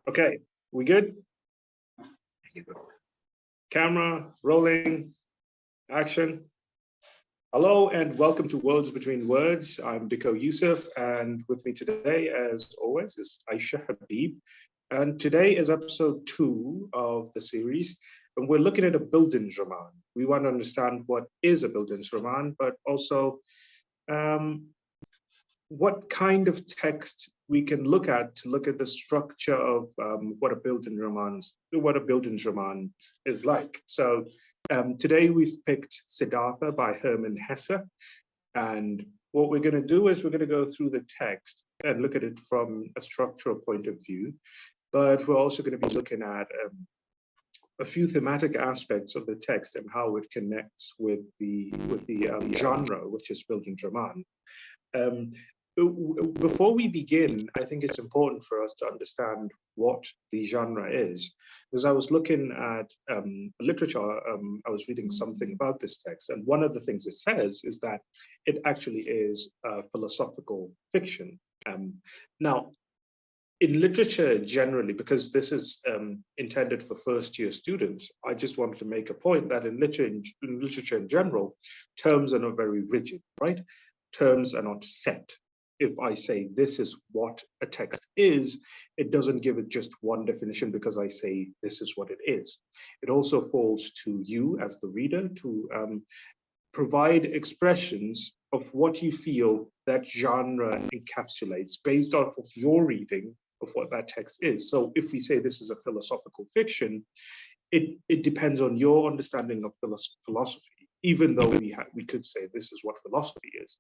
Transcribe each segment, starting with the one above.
Okay, we good? Camera, rolling, action. Hello and welcome to Worlds Between Words. I'm Dikko Yusuf, and with me today, as always, is Aisha Habib. And today is episode 2 of the series, and we're looking at a bildungsroman. We want to understand what is a bildungsroman, but also what kind of text we can look at to look at the structure of what a bildungsroman is like. So today we've picked Siddhartha by Hermann Hesse, and what we're going to do is we're going to go through the text and look at it from a structural point of view, but we're also going to be looking at a few thematic aspects of the text and how it connects with the genre, which is bildungsroman. Before we begin, I think it's important for us to understand what the genre is. Because I was looking at literature, I was reading something about this text, and one of the things it says is that it actually is philosophical fiction. Now, in literature generally, because this is intended for first-year students, I just wanted to make a point that in literature in general, terms are not very rigid, right? Terms are not set. If I say this is what a text is, it doesn't give it just one definition because I say this is what it is. It also falls to you as the reader to provide expressions of what you feel that genre encapsulates based off of your reading of what that text is. So if we say this is a philosophical fiction, it depends on your understanding of philosophy. Even though we could say this is what philosophy is,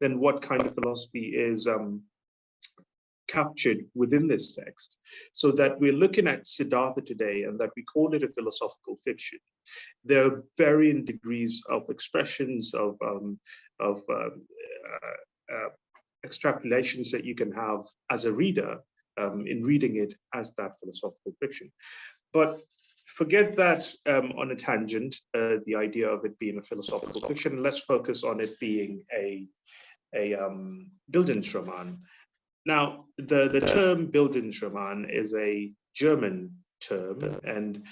then what kind of philosophy is captured within this text? So that we're looking at Siddhartha today and that we call it a philosophical fiction. There are varying degrees of expressions of extrapolations that you can have as a reader in reading it as that philosophical fiction. But forget that on a tangent, the idea of it being a philosophical fiction. Let's focus on it being a bildungsroman. Now, the term bildungsroman is a German term, and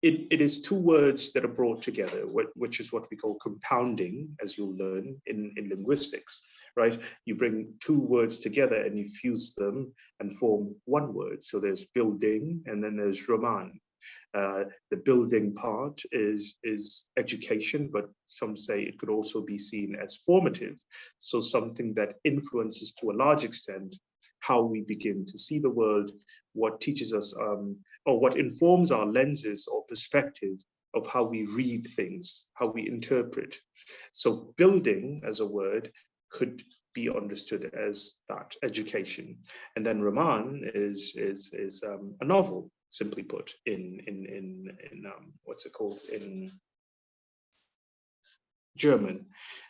it is two words that are brought together, which is what we call compounding, as you'll learn in linguistics, right? You bring two words together and you fuse them and form one word. So there's building and then there's roman. The building part is education, but some say it could also be seen as formative. So something that influences to a large extent how we begin to see the world, what teaches us or what informs our lenses or perspective of how we read things, how we interpret. So building as a word could be understood as that, education. And then roman is a novel, simply put, in what's it called in German.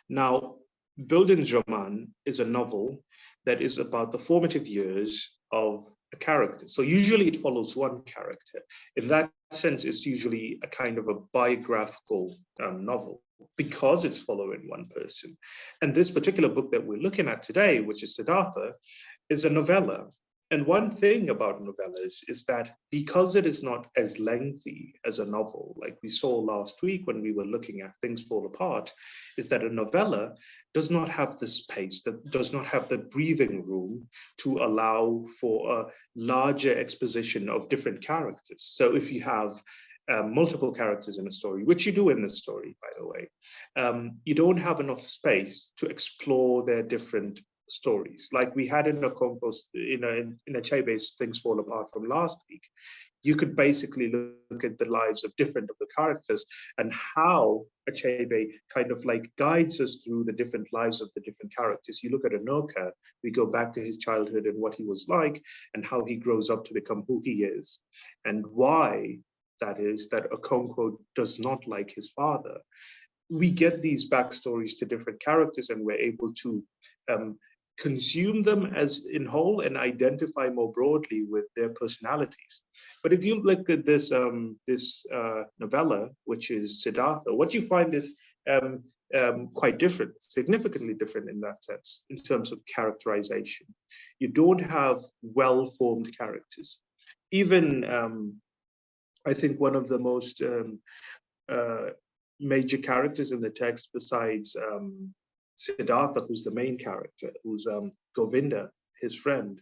Now, bildungsroman is a novel that is about the formative years of a character. So usually it follows one character. In that sense, it's usually a kind of a biographical novel because it's following one person. And this particular book that we're looking at today, which is Siddhartha, is a novella. And one thing about novellas is that because it is not as lengthy as a novel, like we saw last week when we were looking at Things Fall Apart, is that a novella does not have the space, that does not have the breathing room to allow for a larger exposition of different characters. So if you have multiple characters in a story, which you do in this story, by the way, you don't have enough space to explore their different stories. Like we had in a compost in Achebe's Things Fall Apart from last week, you could basically look at the lives of different of the characters and how Achebe kind of like guides us through the different lives of the different characters. You look at Anoka, we go back to his childhood and what he was like and how he grows up to become who he is and why that is that Okonkwo does not like his father. We get these backstories to different characters and we're able to consume them as in whole and identify more broadly with their personalities. But if you look at this novella, which is Siddhartha, what you find is quite different, significantly different in that sense, in terms of characterization. You don't have well-formed characters. Even, I think one of the most major characters in the text, besides Siddhartha, who's the main character, who's Govinda, his friend,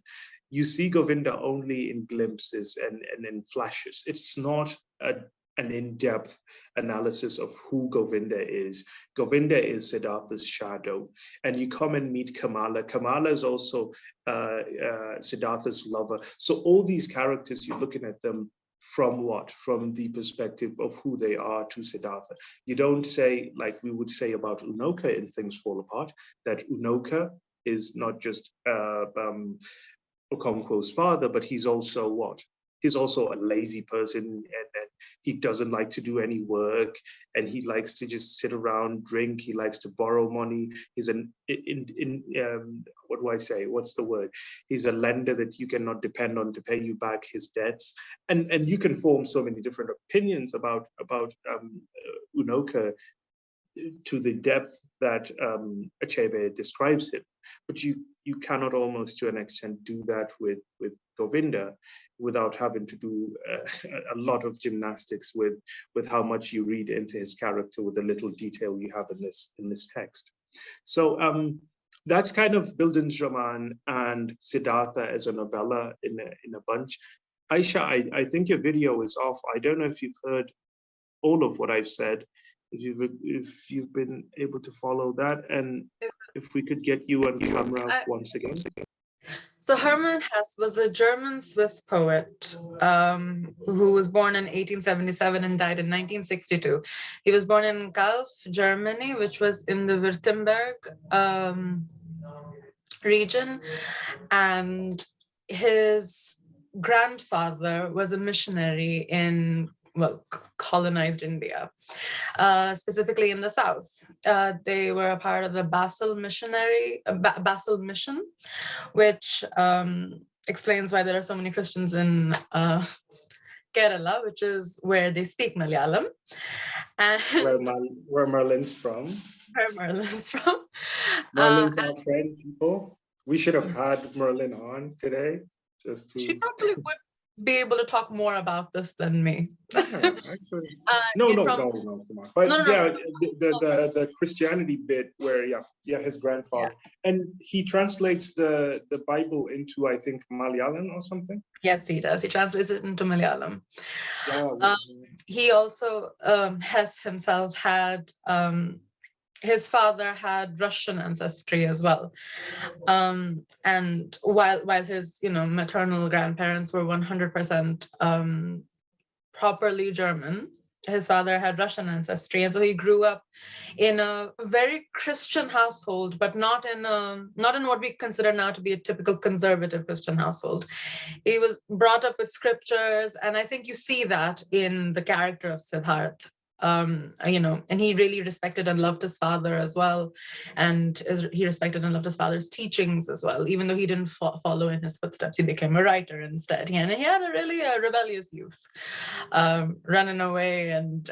you see Govinda only in glimpses and in flashes. It's not an in-depth analysis of who Govinda is. Govinda is Siddhartha's shadow. And you come and meet Kamala. Kamala is also Siddhartha's lover. So all these characters, you're looking at them from what? From the perspective of who they are to Siddhartha. You don't say, like we would say about Unoka in Things Fall Apart, that Unoka is not just Okonkwo's father, but he's also what? He's also a lazy person, and he doesn't like to do any work, and he likes to just sit around, drink. He likes to borrow money. He's what do I say? What's the word? He's a lender that you cannot depend on to pay you back his debts. And you can form so many different opinions about Unoka to the depth that Achebe describes him, but you cannot almost to an extent do that with Govinda without having to do a lot of gymnastics with how much you read into his character with the little detail you have in this text. So that's kind of Bildungsroman and Siddhartha as a novella in a bunch. Aisha, I think your video is off. I don't know if you've heard all of what I've said. If you've been able to follow that, and if we could get you on camera once again. So Hermann Hesse was a German-Swiss poet who was born in 1877 and died in 1962. He was born in Calw, Germany, which was in the Württemberg region, and his grandfather was a missionary in colonized India, specifically in the south. They were a part of the Basel mission, which explains why there are so many Christians in Kerala, which is where they speak Malayalam. And where Merlin's from. Where Merlin's from. Merlin's our friend, people. We should have had Merlin on today. Just to... She probably would be able to talk more about this than me. Yeah, actually. No, come on. But the Christianity bit where his grandfather, and he translates the Bible into, I think, Malayalam or something. Yes, he does. He translates it into Malayalam. He also Hesse himself had his father had Russian ancestry as well, and while his maternal grandparents were 100% properly German, his father had Russian ancestry, and so he grew up in a very Christian household, but not in what we consider now to be a typical conservative Christian household. He was brought up with scriptures, and I think you see that in the character of Siddhartha. And he really respected and loved his father as well, and he respected and loved his father's teachings as well. Even though he didn't follow in his footsteps, he became a writer instead. He had a really rebellious youth, running away and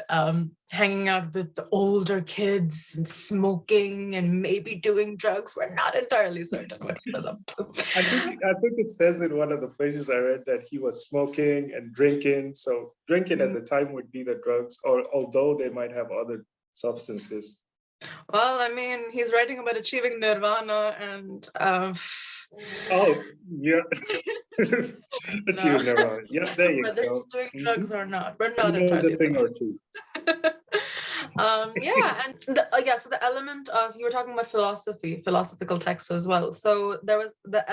hanging out with the older kids and smoking and maybe doing drugs. We're not entirely certain what he was up to. I think it says in one of the places I read that he was smoking and drinking. So drinking at the time would be the drugs, or although they might have other substances. Well, I mean, he's writing about achieving nirvana and oh yeah. Achieving nirvana. Yeah, there you whether go. he's doing drugs or not, we're not entirely a thing certain. or two. So the element of, you were talking about philosophical texts as well. So there was the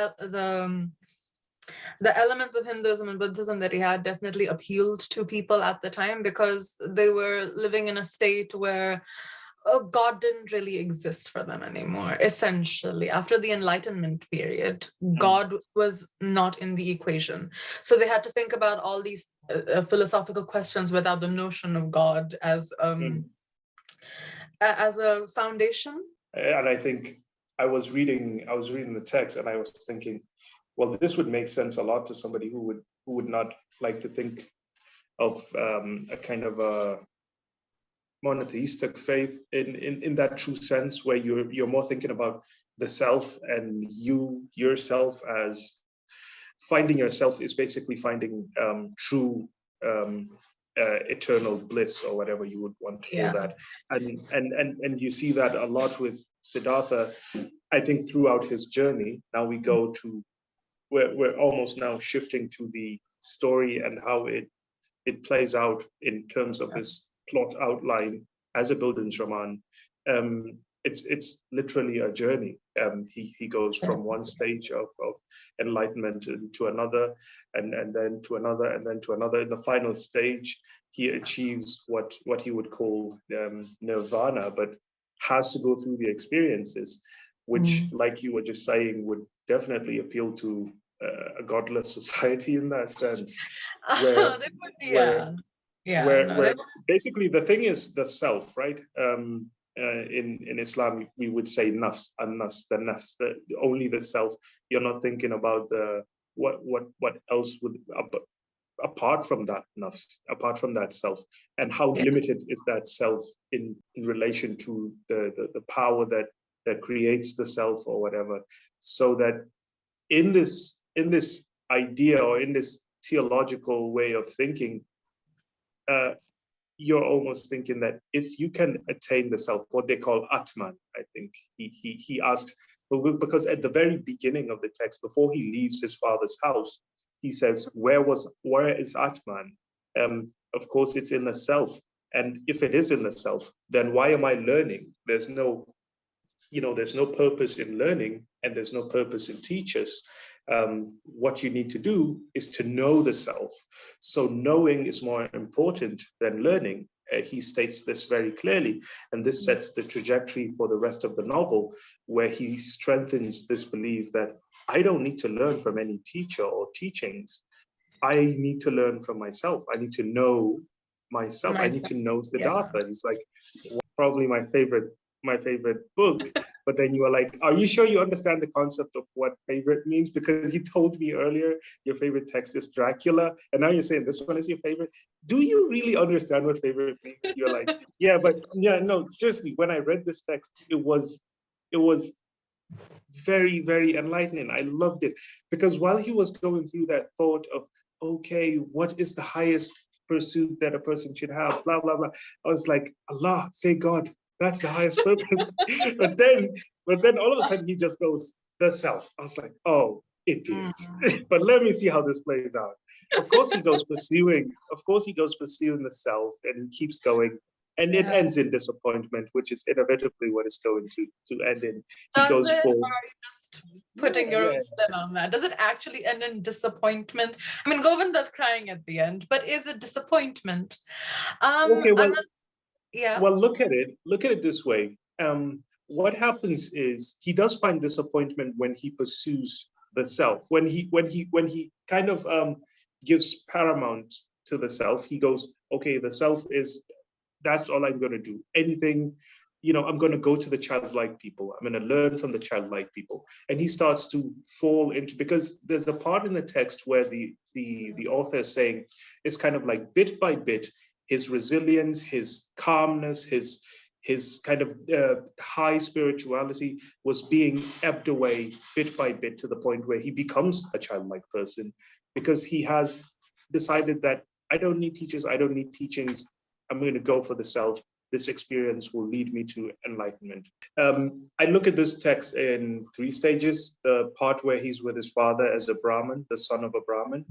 elements of Hinduism and Buddhism that he had definitely appealed to people at the time, because they were living in a state where God didn't really exist for them anymore. Essentially, after the Enlightenment period, God was not in the equation. So they had to think about all these philosophical questions without the notion of God as a foundation. And I think I was reading the text, and I was thinking, well, this would make sense a lot to somebody who would not like to think of a kind of monotheistic faith in that true sense, where you're more thinking about the self, and yourself as finding yourself is basically finding true eternal bliss, or whatever you would want to call that. And you see that a lot with Siddhartha, I think, throughout his journey. Now we go to, we're almost now shifting to the story and how it plays out in terms of his plot outline as a bildungsroman. It's literally a journey. He goes from one stage of enlightenment to another, and then to another, and then to another. In the final stage, he achieves what he would call nirvana, but has to go through the experiences, which, like you were just saying, would definitely appeal to a godless society in that sense. Where basically the thing is the self, right? In Islam, we would say nafs, the nafs, only the self. You're not thinking about the what else would apart from that nafs, apart from that self, and how limited is that self in relation to the power that creates the self or whatever. So that in this idea, or in this theological way of thinking, you're almost thinking that if you can attain the self, what they call Atman, I think he asks, because at the very beginning of the text, before he leaves his father's house, he says, where is Atman? Of course, it's in the self. And if it is in the self, then why am I learning? There's no purpose in learning, and there's no purpose in teachers. What you need to do is to know the self. So knowing is more important than learning. He states this very clearly, and this sets the trajectory for the rest of the novel, where he strengthens this belief that I don't need to learn from any teacher or teachings. I need to learn from myself. I need to know myself. I need to know Siddhartha. It's like probably my favorite book. But then you were like, are you sure you understand the concept of what favorite means? Because you told me earlier your favorite text is Dracula, and now you're saying this one is your favorite. Do you really understand what favorite means? You're like, no, seriously, when I read this text, it was very, very enlightening. I loved it, because while he was going through that thought of, okay, what is the highest pursuit that a person should have, blah, blah, blah, I was like, Allah, say God, that's the highest purpose. but then all of a sudden he just goes, the self. I was like, oh, idiot. But let me see how this plays out. Of course he goes pursuing the self, and he keeps going. And it ends in disappointment, which is inevitably what it's going to end in. Or are you just putting your own spin on that? Does it actually end in disappointment? I mean, Govinda's crying at the end, but is it disappointment? Okay, well, look at it this way. What happens is he does find disappointment when he pursues the self. When he kind of gives paramount to the self, he goes, okay, the self is, that's all I'm going to do. Anything, I'm going to go to the childlike people. I'm going to learn from the childlike people. And he starts to fall into, because there's a part in the text where the author is saying, it's kind of like bit by bit, his resilience, his calmness, his kind of high spirituality was being ebbed away bit by bit, to the point where he becomes a childlike person, because he has decided that I don't need teachers, I don't need teachings, I'm going to go for the self. This experience will lead me to enlightenment. I look at this text in 3 stages. The part where he's with his father as a Brahmin, the son of a Brahmin.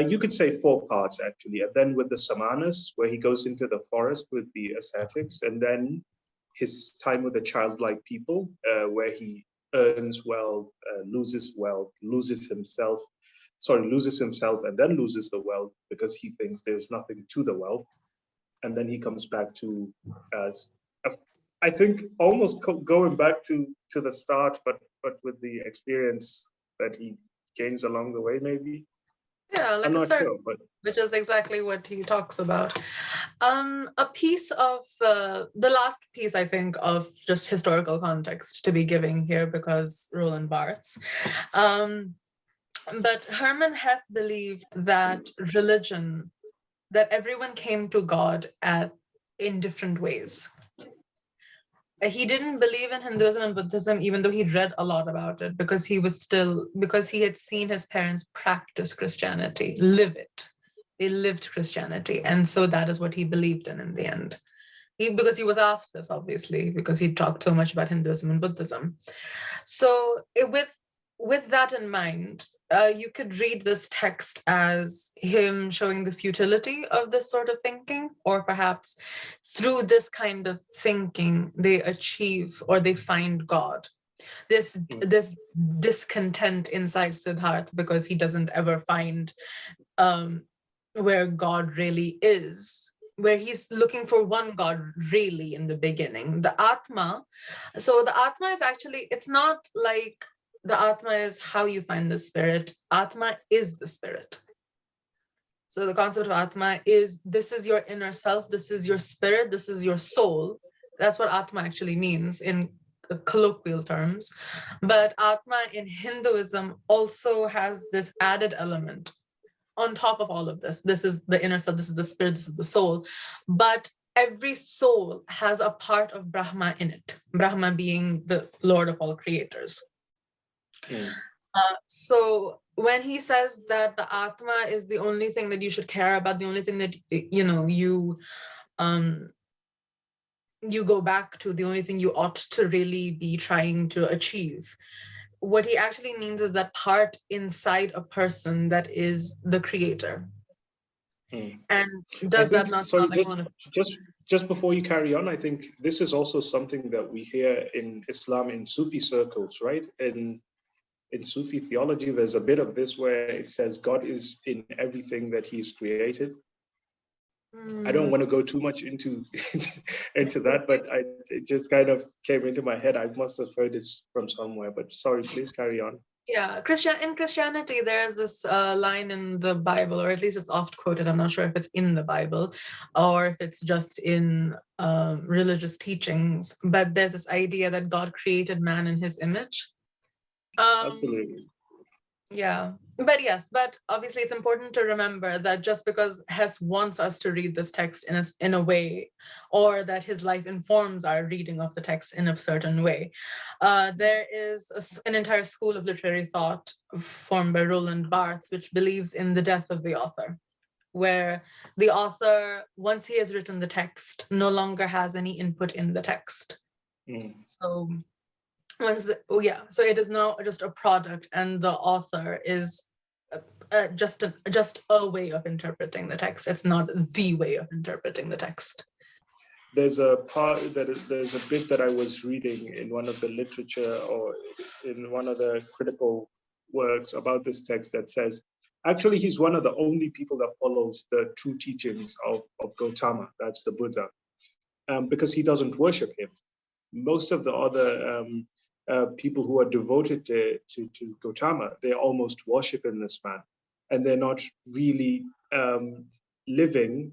You could say 4 parts, actually. And then with the Samanas, where he goes into the forest with the ascetics. And then his time with the childlike people, where he earns wealth, loses himself, and then loses the wealth, because he thinks there's nothing to the wealth. And then he comes back to, I think, almost going back to the start, but with the experience that he gains along the way, maybe. Yeah, like a circle, which is exactly what he talks about. A piece of the last piece, I think, of just historical context to be giving here, because Roland Barthes. But Hermann Hesse believed that religion, that everyone came to God in different ways. He didn't believe in Hinduism and Buddhism, even though he read a lot about it, because he had seen his parents practice Christianity, live it. They lived Christianity. And so that is what he believed in the end. Because he was asked this, obviously, because he talked so much about Hinduism and Buddhism. So with that in mind, you could read this text as him showing the futility of this sort of thinking, or perhaps through this kind of thinking, they achieve or they find God. This discontent inside Siddhartha, because he doesn't ever find where God really is, where he's looking for one God really in the beginning. The Atma, so the Atma is actually, it's not like the Atma is how you find the spirit. Atma is the spirit. So the concept of Atma is, this is your inner self, this is your spirit, this is your soul. That's what Atma actually means in colloquial terms. But Atma in Hinduism also has this added element on top of all of this. This is the inner self, this is the spirit, this is the soul. But every soul has a part of Brahma in it, Brahma being the Lord of all creators. So when he says that the Atma is the only thing that you should care about, the only thing that you go back to, the only thing you ought to really be trying to achieve, what he actually means is that part inside a person that is the creator. And does that not sound like one of... Just before you carry on, I think this is also something that we hear in Islam in Sufi circles, right? In Sufi theology, there's a bit of this where it says God is in everything that he's created. I don't want to go too much into that, but it just kind of came into my head. I must have heard it from somewhere, but sorry, please carry on. Yeah, in Christianity, there is this line in the Bible, or at least it's oft quoted. I'm not sure if it's in the Bible or if it's just in religious teachings, but there's this idea that God created man in his image. Absolutely. Yeah, but obviously it's important to remember that just because Hesse wants us to read this text in a way, or that his life informs our reading of the text in a certain way, there is an entire school of literary thought formed by Roland Barthes, which believes in the death of the author, where the author, once he has written the text, no longer has any input in the text. So so it is now just a product, and the author is just a way of interpreting the text. It's not the way of interpreting the text. There's a bit that I was reading in one of the literature or in one of the critical works about this text that says, actually, he's one of the only people that follows the true teachings of Gautama, that's the Buddha, because he doesn't worship him. Most of the other people who are devoted to Gautama, they're almost worshiping this man, and they're not really living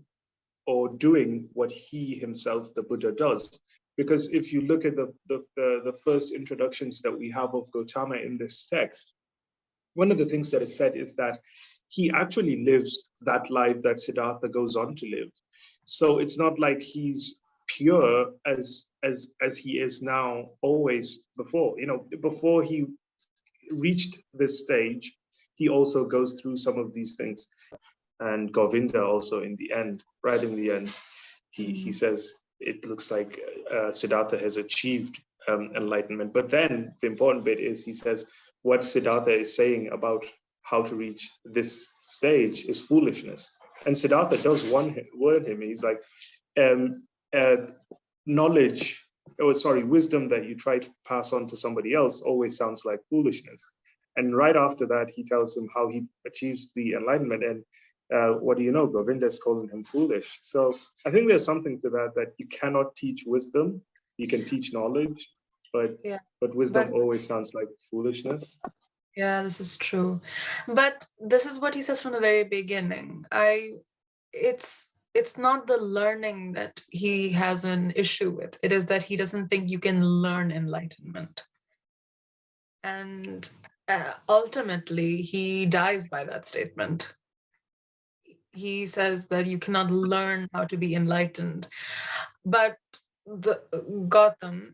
or doing what he himself, the Buddha, does. Because if you look at the first introductions that we have of Gautama in this text, one of the things that is said is that he actually lives that life that Siddhartha goes on to live. So it's not like he's pure as he is now always before. Before he reached this stage, he also goes through some of these things. And Govinda also in the end, right in the end, he says it looks like Siddhartha has achieved enlightenment. But then the important bit is he says what Siddhartha is saying about how to reach this stage is foolishness. And Siddhartha does warn him. He's like, wisdom that you try to pass on to somebody else always sounds like foolishness. And right after that, he tells him how he achieves the enlightenment. And what do you know? Govinda is calling him foolish. So I think there's something to that you cannot teach wisdom. You can teach knowledge, but wisdom always sounds like foolishness. Yeah, this is true. But this is what he says from the very beginning. It's not the learning that he has an issue with. It is that he doesn't think you can learn enlightenment. And ultimately, he dies by that statement. he says that you cannot learn how to be enlightened. But the Gautam,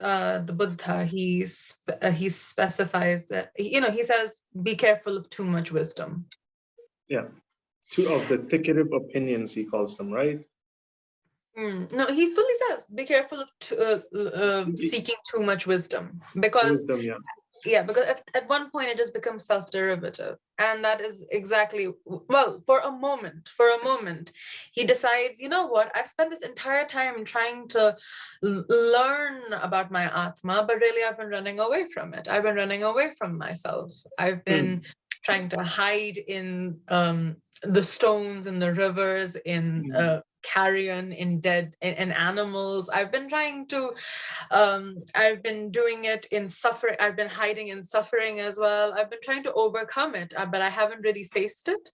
the Buddha, he specifies that, he says, be careful of too much wisdom. Yeah, two of the thicket opinions, he calls them, right? No, he fully says, be careful of seeking too much wisdom, because wisdom, yeah. Yeah, because at one point it just becomes self-derivative. And that is exactly, well, for a moment, he decides, you know what, I've spent this entire time trying to learn about my Atma, but really I've been running away from it. I've been running away from myself. I've been trying to hide in the stones, in the rivers, in carrion, in dead, in animals. I've been trying to I've been doing it in suffering. I've been hiding in suffering as well. I've been trying to overcome it, but I haven't really faced it.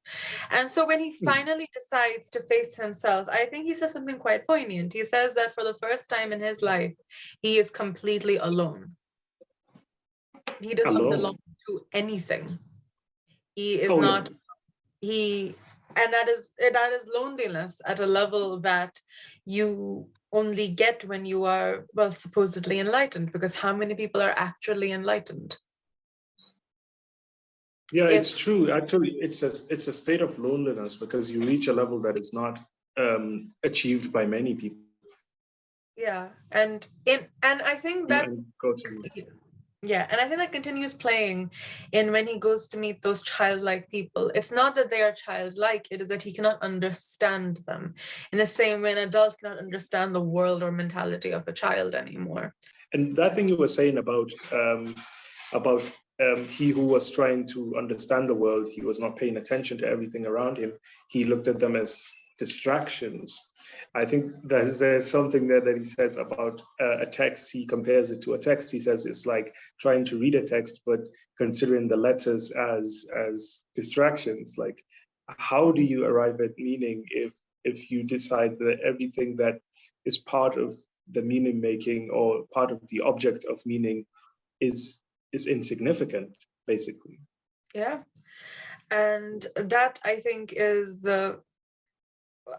And so when he finally decides to face himself, I think he says something quite poignant. He says that for the first time in his life, he is completely alone. He does not belong to anything. He is not, and that is loneliness at a level that you only get when you are, well, supposedly enlightened, because how many people are actually enlightened? Yeah, it's true. Actually, it's a state of loneliness, because you reach a level that is not achieved by many people. Yeah, and I think that yeah, and I think that continues playing in when he goes to meet those childlike people. It's not that they are childlike, it is that he cannot understand them in the same way an adult cannot understand the world or mentality of a child anymore. And that thing you were saying about he who was trying to understand the world, he was not paying attention to everything around him. He looked at them as distractions. I think there's something there that he says about a text. He compares it to a text. He says it's like trying to read a text, but considering the letters as distractions. Like, how do you arrive at meaning if you decide that everything that is part of the meaning making or part of the object of meaning is insignificant, basically? Yeah, and that, I think, is the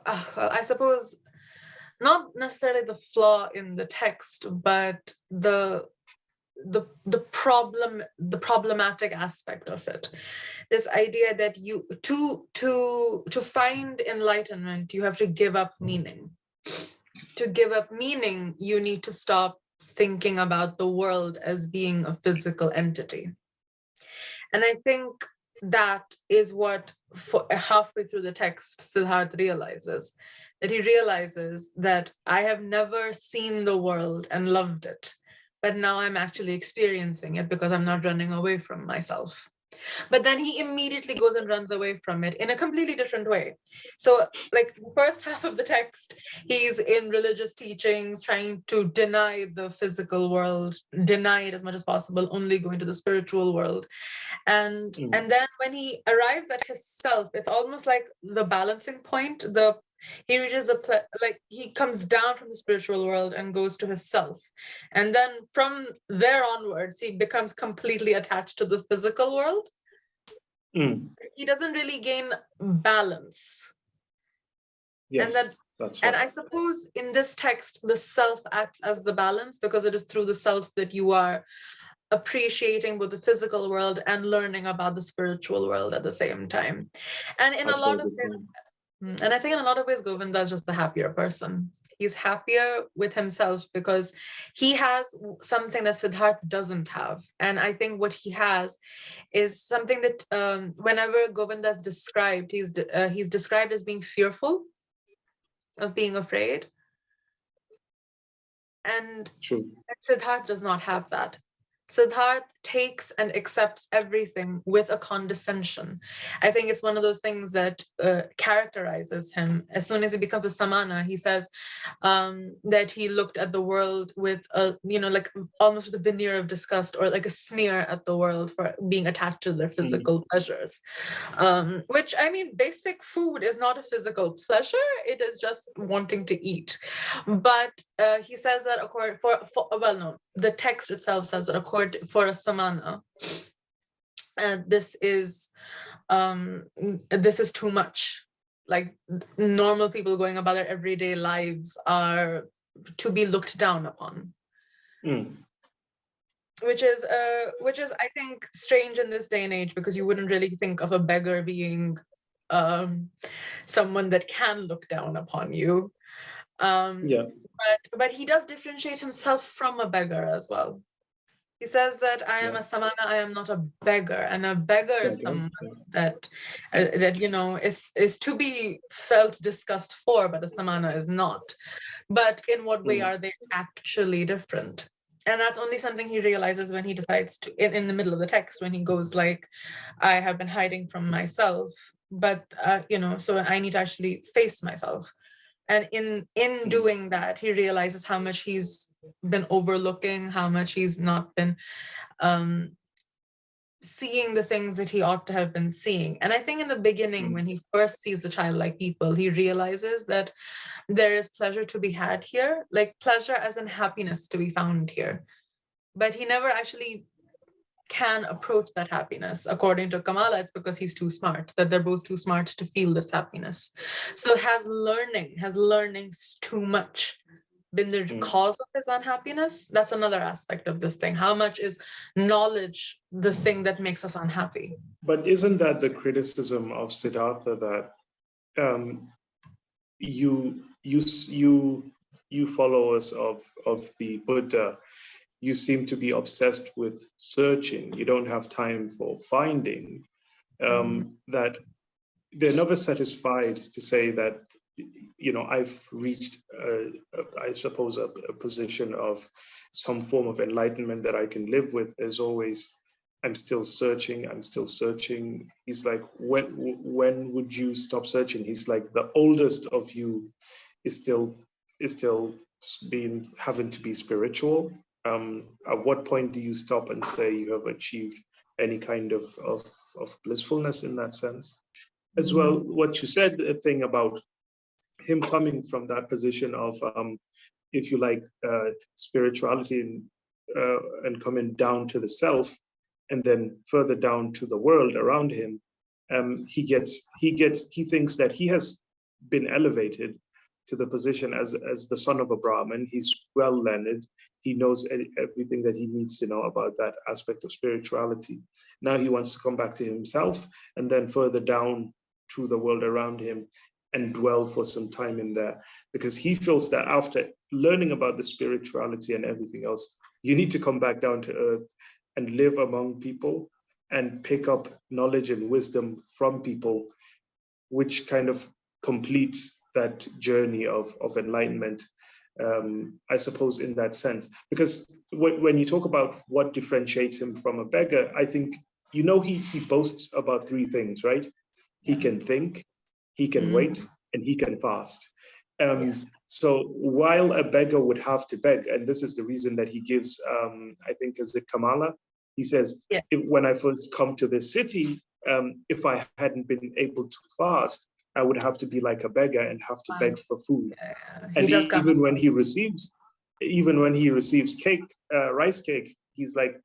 I suppose not necessarily the flaw in the text, but the problematic aspect of it. This idea that you to find enlightenment, you have to give up meaning. To give up meaning, you need to stop thinking about the world as being a physical entity. And I think that is what, halfway through the text, Siddhartha realizes. That he realizes that I have never seen the world and loved it, but now I'm actually experiencing it because I'm not running away from myself. But then he immediately goes and runs away from it in a completely different way. So like the first half of the text, he's in religious teachings, trying to deny the physical world, deny it as much as possible, only go into the spiritual world. And then when he arrives at his self, it's almost like the balancing point. He reaches he comes down from the spiritual world and goes to his self. And then from there onwards, he becomes completely attached to the physical world. He doesn't really gain balance. Yes, and that's right. And right. I suppose in this text, the self acts as the balance, because it is through the self that you are appreciating both the physical world and learning about the spiritual world at the same time. And in a lot of ways, and I think in a lot of ways, Govinda is just the happier person. He's happier with himself because he has something that Siddhartha doesn't have. And I think what he has is something that whenever Govinda is described, he's described as being fearful, of being afraid. And Siddhartha does not have that. Siddhartha takes and accepts everything with a condescension. I think it's one of those things that characterizes him. As soon as he becomes a samana, he says that he looked at the world with a, like almost the veneer of disgust, or like a sneer at the world for being attached to their physical pleasures. Which, I mean, basic food is not a physical pleasure. It is just wanting to eat. But he says that the text itself says that for a samana, this is too much. like normal people going about their everyday lives are to be looked down upon. Which is I think strange in this day and age, because you wouldn't really think of a beggar being someone that can look down upon you. But he does differentiate himself from a beggar as well. He says that I am a samana, I am not a beggar, and a beggar is someone that you know is to be felt disgust for, but a samana is not. But in what way are they actually different? And that's only something he realizes when he decides to, in the middle of the text, when he goes like, I have been hiding from myself, but you know, so I need to actually face myself. And in doing that, he realizes how much he's been overlooking, how much he's not been seeing the things that he ought to have been seeing. And I think in the beginning, when he first sees the childlike people, he realizes that there is pleasure to be had here, like pleasure as in happiness to be found here. But he never actually can approach that happiness. According to Kamala, it's because he's too smart, that they're both too smart to feel this happiness. So has learning too much been the cause of his unhappiness? That's another aspect of this thing. How much is knowledge the thing that makes us unhappy? But isn't that the criticism of Siddhartha, that you followers of the Buddha, you seem to be obsessed with searching. You don't have time for finding. That they're never satisfied to say that, you know, I've reached, I suppose, a position of some form of enlightenment that I can live with. There's always, I'm still searching. I'm still searching. He's like, when would you stop searching? He's like, the oldest of you is still having to be spiritual. At what point do you stop and say you have achieved any kind of blissfulness in that sense? As well, what you said, a thing about him coming from that position of, if you like, spirituality and coming down to the self, and then further down to the world around him, he thinks that he has been elevated to the position as the son of a Brahmin. He's well learned. He knows everything that he needs to know about that aspect of spirituality. Now he wants to come back to himself and then further down to the world around him and dwell for some time in there, because he feels that after learning about the spirituality and everything else, you need to come back down to earth and live among people and pick up knowledge and wisdom from people, which kind of completes that journey of enlightenment, I suppose, in that sense. Because when you talk about what differentiates him from a beggar, I think, you know, he boasts about three things, right? He can think, he can wait, and he can fast. So while a beggar would have to beg, and this is the reason that he gives, I think, is it Kamala? He says, when I first come to this city, if I hadn't been able to fast, I would have to be like a beggar and have to beg for food. And even when he receives cake, rice cake, he's like,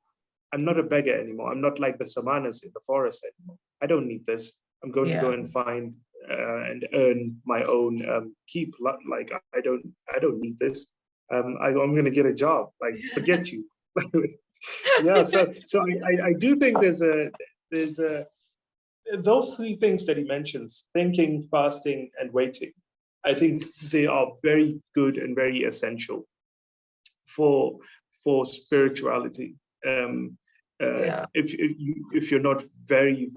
I'm not a beggar anymore. I'm not like the samanas in the forest anymore. I don't need this. I'm going to go and find and earn my own keep. Like I don't need this. I'm going to get a job. Like, forget you. So I do think there's a those three things that he mentions: thinking, fasting, and waiting. I think they are very good and very essential for spirituality. If you're not very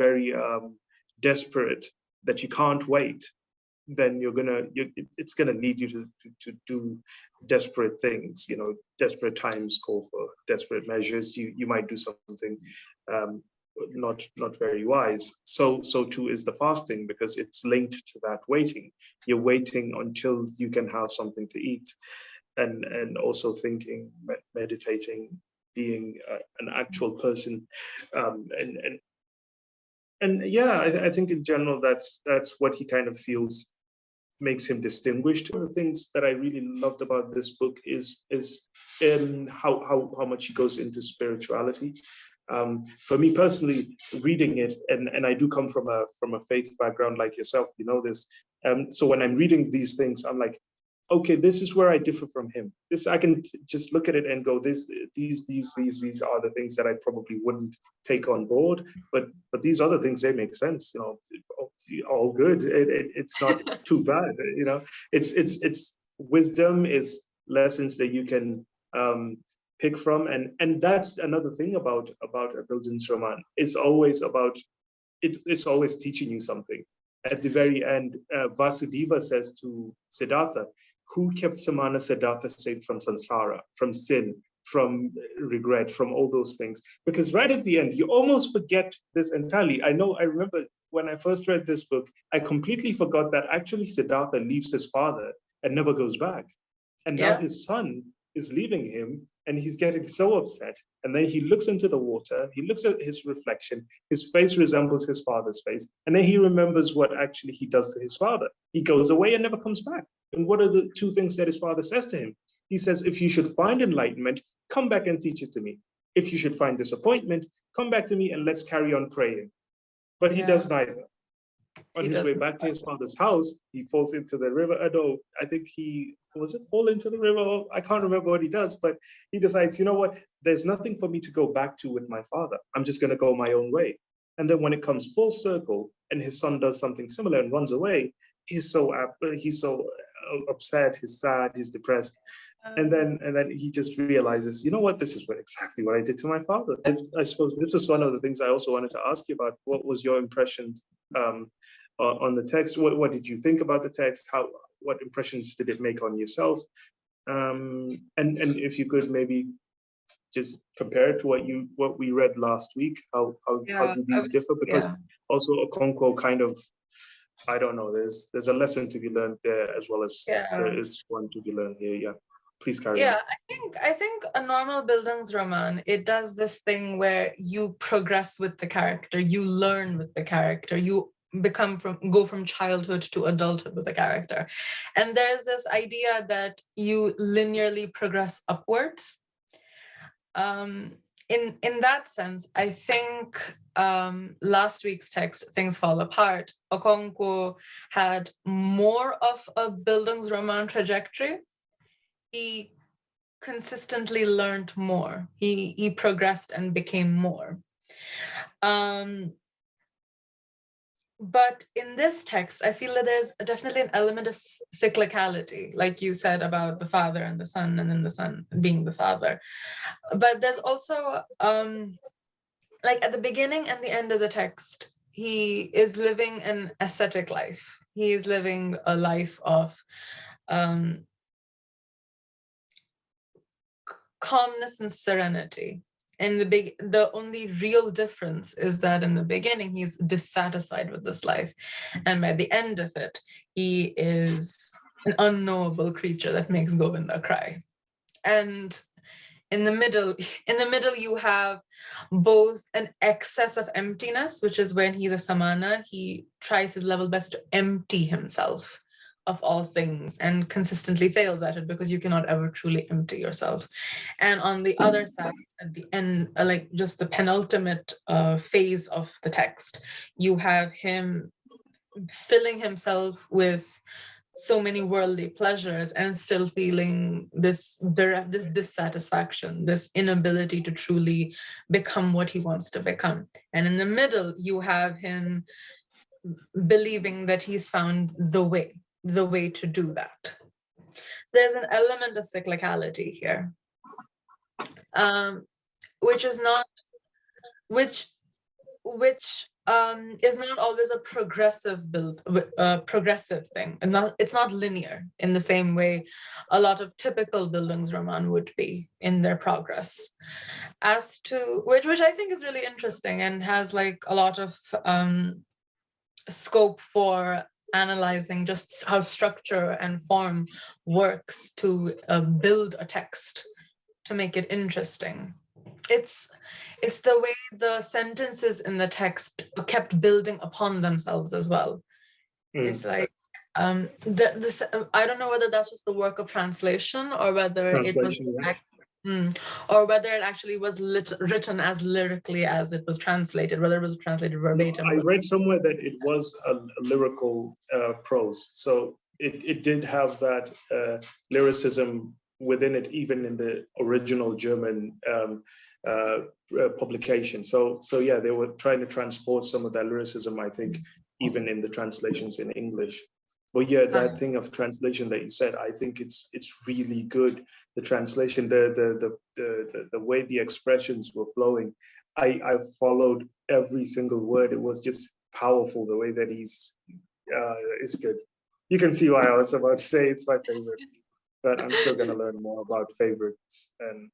desperate that you can't wait, then it's gonna lead you to do desperate things. You know, desperate times call for desperate measures. You might do something not very wise. So too is the fasting, because it's linked to that waiting. You're waiting until you can have something to eat, and also thinking, meditating, being an actual person, and I think in general that's what he kind of feels makes him distinguished. One of the things that I really loved about this book is how much he goes into spirituality. For me personally, reading it, and I do come from a faith background like yourself, you know this. So when I'm reading these things, I'm like, okay, this is where I differ from him. This I can just look at it and go, these are the things that I probably wouldn't take on board, but these other things, they make sense. You know, all good. It's not too bad. You know, it's wisdom, is lessons that you can pick from, and that's another thing about a bildungsroman. It's always about it's always teaching you something. At the very end, Vasudeva says to Siddhartha, who kept Samana Siddhartha safe from samsara, from sin, from regret, from all those things? Because right at the end, you almost forget this entirely. I remember when I first read this book, I completely forgot that actually Siddhartha leaves his father and never goes back. And now his son is leaving him, and he's getting so upset. And then he looks into the water, he looks at his reflection, his face resembles his father's face. And then he remembers what actually he does to his father. He goes away and never comes back. And what are the two things that his father says to him? He says, if you should find enlightenment, come back and teach it to me. If you should find disappointment, come back to me and let's carry on praying. But he does neither. On his way back to his father's house, he falls into the river. I think was it fall into the river? I can't remember what he does, but he decides, you know what? There's nothing for me to go back to with my father. I'm just going to go my own way. And then when it comes full circle and his son does something similar and runs away, he's so upset, he's sad, he's depressed. And then he just realizes, you know what, this is exactly what I did to my father. And I suppose this was one of the things I also wanted to ask you about. What was your impressions on the text? What did you think about the text? What impressions did it make on yourself? And if you could maybe just compare it to what we read last week, how do these differ? Because also Okonkwo kind of, I don't know, there's a lesson to be learned there as well as there is one to be learned here. Yeah, please carry on. I think a normal bildungsroman, it does this thing where you progress with the character, you learn with the character, you go from childhood to adulthood with the character. And there's this idea that you linearly progress upwards. In that sense, I think last week's text, Things Fall Apart, Okonkwo had more of a bildungsroman trajectory. He consistently learned more. He progressed and became more. But in this text, I feel that there's definitely an element of cyclicality, like you said about the father and the son, and then the son being the father. But there's also, like at the beginning and the end of the text, he is living an ascetic life. He is living a life of calmness and serenity. And the only real difference is that in the beginning, he's dissatisfied with this life. And by the end of it, he is an unknowable creature that makes Govinda cry. And in the middle, you have both an excess of emptiness, which is when he's a samana, he tries his level best to empty himself of all things and consistently fails at it because you cannot ever truly empty yourself. And on the other side, at the end, like just the penultimate phase of the text, you have him filling himself with so many worldly pleasures and still feeling this dissatisfaction, this inability to truly become what he wants to become. And in the middle, you have him believing that he's found the way to do that. There's an element of cyclicality here, which is not always a progressive thing, and it's not linear in the same way a lot of typical bildungsroman would be in their progress. As to which I think is really interesting and has like a lot of scope for analyzing just how structure and form works to build a text to make it interesting. It's the way the sentences in the text kept building upon themselves as well. It's like I don't know whether that's just the work of translation or whether it was Or whether it actually was written as lyrically as it was translated, whether it was translated verbatim. I read somewhere that it was a lyrical prose. So it did have that lyricism within it, even in the original German publication. So yeah, they were trying to transport some of that lyricism, I think, even in the translations in English. But yeah, that thing of translation that you said, I think it's really good. The translation, the way the expressions were flowing, I followed every single word. It was just powerful. The way that he's is good. You can see why I was about to say it's my favorite, but I'm still gonna learn more about favorites and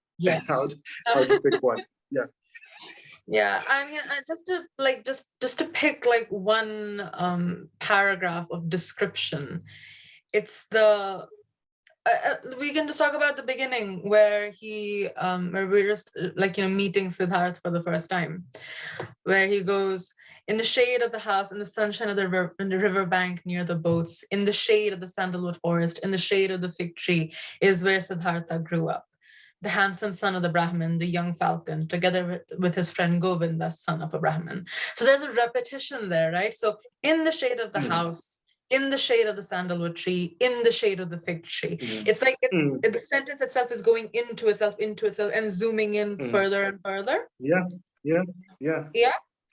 how to pick one. Yeah. Yeah, I mean, just to pick like one paragraph of description, it's the we can just talk about the beginning where where we're just meeting Siddhartha for the first time, where he goes, in the shade of the house, in the sunshine of the river bank near the boats, in the shade of the sandalwood forest, in the shade of the fig tree is where Siddhartha grew up. The handsome son of the Brahmin, the young falcon, together with his friend Govinda, son of a Brahmin. So there's a repetition there, right? So in the shade of the house, in the shade of the sandalwood tree, in the shade of the fig tree. It's like the sentence itself is going into itself, and zooming in further and further. Yeah.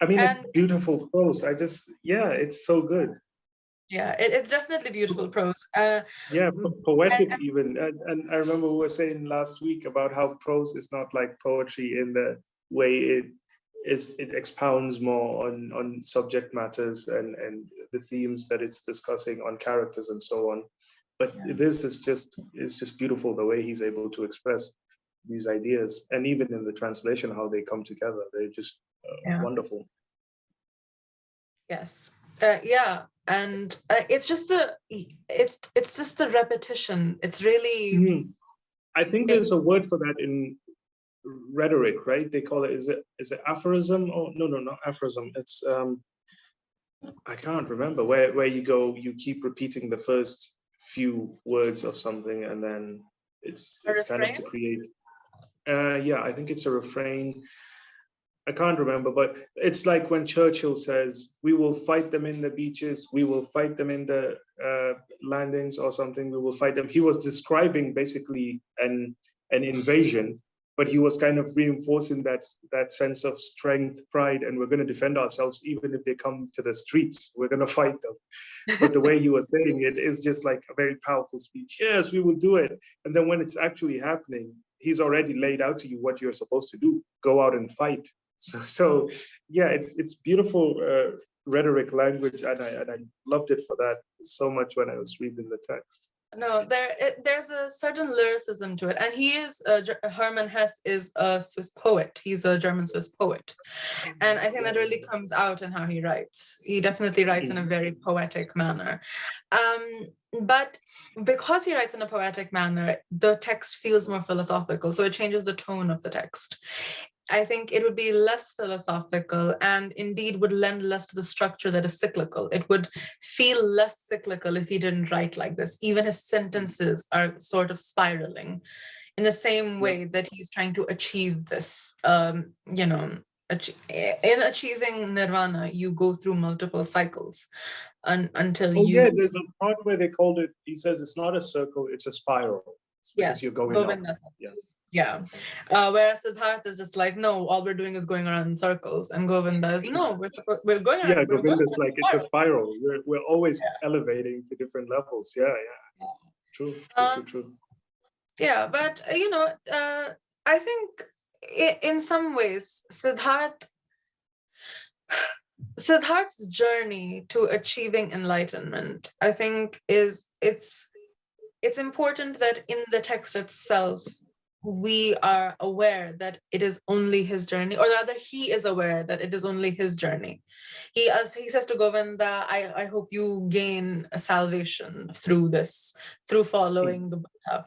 I mean, it's beautiful prose. It's so good. Yeah, it's definitely beautiful prose. Poetic even. And I remember we were saying last week about how prose is not like poetry in the way it expounds more on subject matters and the themes that it's discussing, on characters and so on. But this is just beautiful, the way he's able to express these ideas, and even in the translation, how they come together. They're just wonderful. Yes. And it's just the repetition. It's really I think there's a word for that in rhetoric, right? They call it, is it aphorism? Oh, no, not aphorism. It's I can't remember where you keep repeating the first few words of something, and then it's kind of to create. I think it's a refrain. I can't remember, but it's like when Churchill says, "We will fight them in the beaches, we will fight them in the landings," or something. We will fight them. He was describing basically an invasion, but he was kind of reinforcing that sense of strength, pride, and we're going to defend ourselves even if they come to the streets. We're going to fight them. But the way he was saying it is just like a very powerful speech. Yes, we will do it. And then when it's actually happening, he's already laid out to you what you're supposed to do. Go out and fight. So yeah, it's beautiful rhetoric language, and I loved it for that so much when I was reading the text. No, there's a certain lyricism to it, and he is Hermann Hesse is a Swiss poet. He's a German Swiss poet, and I think that really comes out in how he writes. He definitely writes in a very poetic manner, but because he writes in a poetic manner, the text feels more philosophical, so it changes the tone of the text. I think it would be less philosophical, and indeed would lend less to the structure that is cyclical. It would feel less cyclical if he didn't write like this. Even his sentences are sort of spiraling in the same way that he's trying to achieve this. In achieving nirvana, you go through multiple cycles until you... Yeah, there's a part where they called it, he says it's not a circle, it's a spiral. Because you're going up. Yes. Yeah. Whereas Siddhartha is just like, no, all we're doing is going around in circles, and Govinda is, no, we're going around. Yeah, Govinda's like, it's a spiral. We're always elevating to different levels. Yeah. True. Yeah, but I think in some ways Siddhartha's journey to achieving enlightenment, I think, it's important that in the text itself, we are aware that it is only his journey, or rather he is aware that it is only his journey. He says to Govinda, I hope you gain a salvation through this, through following the Buddha,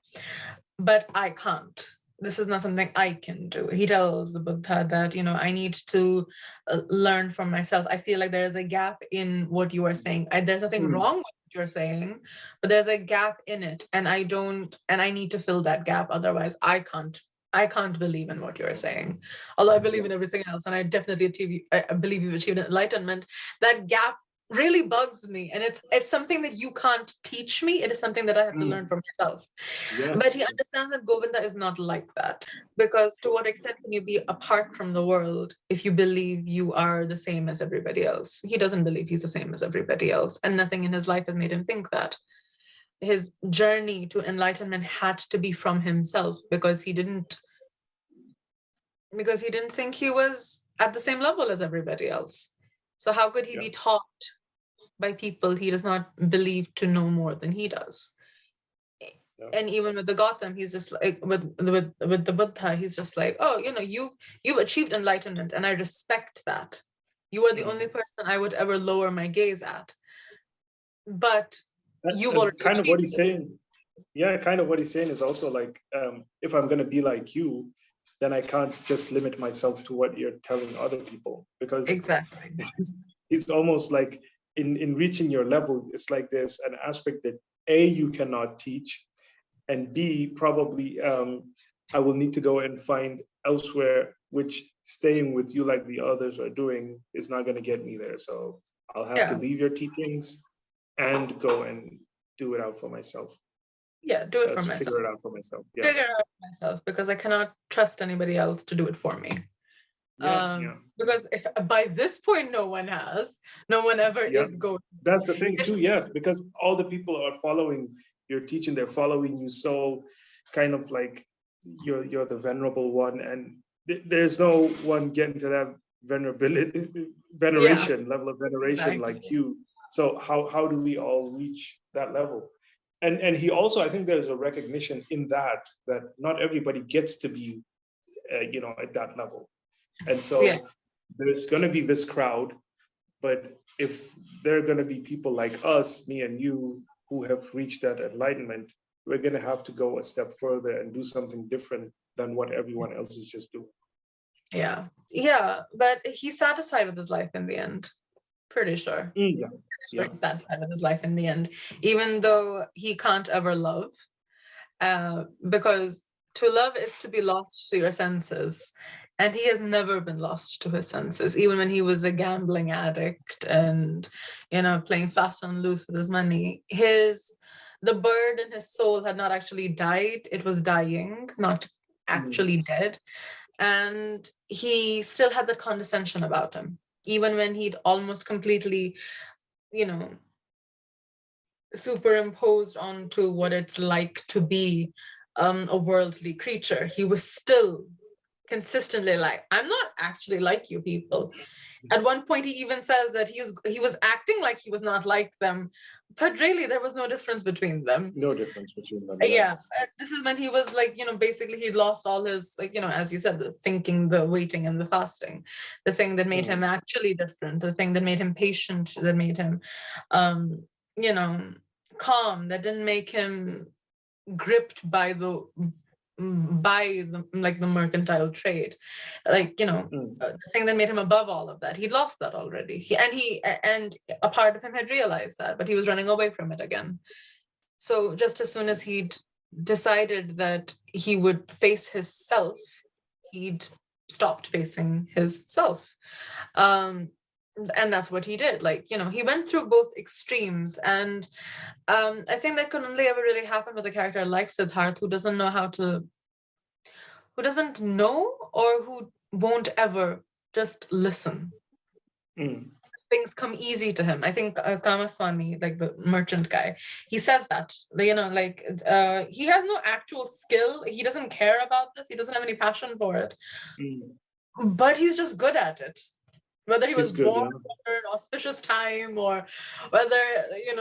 but I can't. This is not something I can do. He tells the Buddha that, I need to learn from myself. I feel like there is a gap in what you are saying. There's nothing wrong with what you're saying, but there's a gap in it. And I need to fill that gap. Otherwise, I can't I can't believe in what you're saying. Although I believe in everything else, and I definitely I believe you've achieved enlightenment. That gap really bugs me, and it's something that you can't teach me. It is something that I have to learn for myself. Yeah. But he understands that Govinda is not like that, because to what extent can you be apart from the world if you believe you are the same as everybody else? He doesn't believe he's the same as everybody else, and nothing in his life has made him think that. His journey to enlightenment had to be from himself, because he didn't think he was at the same level as everybody else. So how could he be taught by people he does not believe to know more than he does? And even with the Gautam, he's just like, with the Buddha, he's just like, oh, you've achieved enlightenment, and I respect that. You are the only person I would ever lower my gaze at. But you've already kind of what he's it. saying. Yeah, kind of what he's saying is also like, if I'm going to be like you, then I can't just limit myself to what you're telling other people, because exactly it's almost like in reaching your level, it's like there's an aspect that A, you cannot teach, and B, probably I will need to go and find elsewhere, which staying with you like the others are doing is not going to get me there. So I'll have to leave your teachings and go and do it out for myself. Yeah, do it for myself. Figure it out for myself. Yeah. Figure it out for myself, because I cannot trust anybody else to do it for me. Because if by this point no one ever is going. That's the thing too, yes, because all the people are following your teaching, they're following you, so kind of like you're the venerable one, and there's no one getting to that veneration level of veneration like you. So how do we all reach that level? And he also, I think there's a recognition in that not everybody gets to be at that level. And so there's going to be this crowd, but if there are going to be people like us, me and you, who have reached that enlightenment, we're going to have to go a step further and do something different than what everyone else is just doing. Yeah, but he's satisfied with his life in the end. Pretty sure. He's satisfied with his life in the end, even though he can't ever love, because to love is to be lost to your senses, and he has never been lost to his senses. Even when he was a gambling addict and playing fast and loose with his money, the bird in his soul had not actually died. It was dying, not actually dead. And he still had that condescension about him, even when he'd almost completely, superimposed onto what it's like to be a worldly creature. He was still consistently like, I'm not actually like you people. At one point, he even says that he was acting like he was not like them, but really there was no difference between them. No difference between them. Yes. Yeah, this is when he was like, basically he'd lost all his, like, as you said, the thinking, the waiting, and the fasting. The thing that made him actually different, the thing that made him patient, that made him, calm, that didn't make him gripped by the mercantile trade, the thing that made him above all of that. He'd lost that already. And a part of him had realized that, but he was running away from it again. So just as soon as he'd decided that he would face his self, he'd stopped facing his self. And that's what he did. He went through both extremes. And I think that could only ever really happen with a character like Siddhartha, who doesn't know or who won't ever just listen. Things come easy to him. I think Kamaswamy, like the merchant guy, he says that, he has no actual skill. He doesn't care about this. He doesn't have any passion for it. But he's just good at it. Whether he was born under an auspicious time or whether,